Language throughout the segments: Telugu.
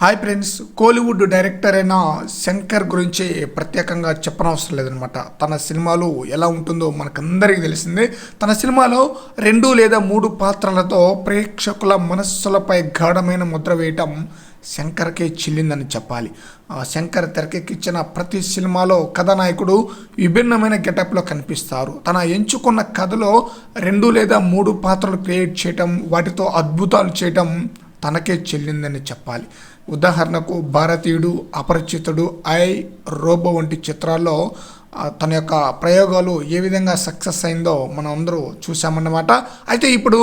హాయ్ ఫ్రెండ్స్, కోలీవుడ్ డైరెక్టర్ అయిన శంకర్ గురించి ప్రత్యేకంగా చెప్పనవసరం లేదనమాట. తన సినిమాలు ఎలా ఉంటుందో మనకందరికీ తెలిసిందే. తన సినిమాలో 2 లేదా 3 పాత్రలతో ప్రేక్షకుల మనస్సులపై గాఢమైన ముద్ర వేయటం శంకర్కే చెల్లిందని చెప్పాలి. శంకర్ తెరకెక్కించిన ప్రతి సినిమాలో కథానాయకుడు విభిన్నమైన గెటప్లో కనిపిస్తారు. తన ఎంచుకున్న కథలో 2 లేదా 3 పాత్రలు క్రియేట్ చేయటం, వాటితో అద్భుతాలు చేయటం తనకే చెల్లిందని చెప్పాలి. ఉదాహరణకు భారతీయుడు, అపరిచితుడు, రోబో వంటి చిత్రాల్లో తన యొక్క ప్రయోగాలు ఏ విధంగా సక్సెస్ అయిందో మనం అందరూ చూసామన్నమాట. అయితే ఇప్పుడు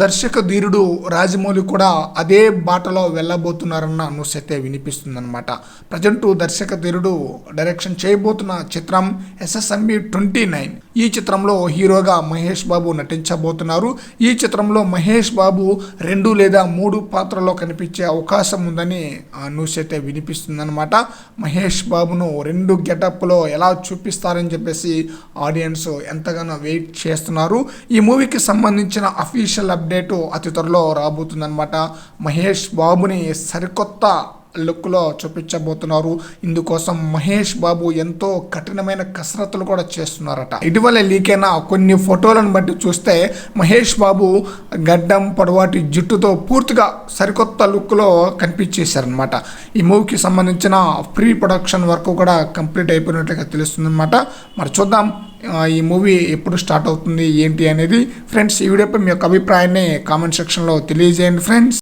దర్శక ధీరుడు రాజమౌళి కూడా అదే బాటలో వెళ్ళబోతున్నారన్న న్యూస్ అయితే వినిపిస్తుందన్నమాట. ప్రజెంట్ దర్శక ధీరుడు డైరెక్షన్ చేయబోతున్న చిత్రం SSMB 29. ఈ చిత్రంలో హీరోగా మహేష్ బాబు నటించబోతున్నారు. ఈ చిత్రంలో మహేష్ బాబు 2 లేదా 3 పాత్రలో కనిపించే అవకాశం ఉందని న్యూస్ అయితే వినిపిస్తుందన్నమాట. మహేష్ బాబును 2 గెటప్లో ఎలా చూపిస్తారని చెప్పేసి ఆడియన్స్ ఎంతగానో వెయిట్ చేస్తున్నారు. ఈ మూవీకి సంబంధించిన అఫీషియల్ అప్డేట్ అతి త్వరలో రాబోతుందన్నమాట. మహేష్ బాబుని సరికొత్త లుక్లో చూపించబోతున్నారు. ఇందుకోసం మహేష్ బాబు ఎంతో కఠినమైన కసరత్తులు కూడా చేస్తున్నారట. ఇటీవల లీక్ అయిన కొన్ని ఫోటోలను బట్టి చూస్తే మహేష్ బాబు గడ్డం, పొడవాటి జుట్టుతో పూర్తిగా సరికొత్త లుక్లో కనిపించేశారనమాట. ఈ మూవీకి సంబంధించిన ప్రీ ప్రొడక్షన్ వర్క్ కూడా కంప్లీట్ అయిపోయినట్లుగా తెలుస్తుందన్నమాట. మరి చూద్దాం ఈ మూవీ ఎప్పుడు స్టార్ట్ అవుతుంది ఏంటి అనేది. ఫ్రెండ్స్, ఈ వీడియోపై మీ యొక్క అభిప్రాయాన్ని కామెంట్ సెక్షన్లో తెలియజేయండి ఫ్రెండ్స్.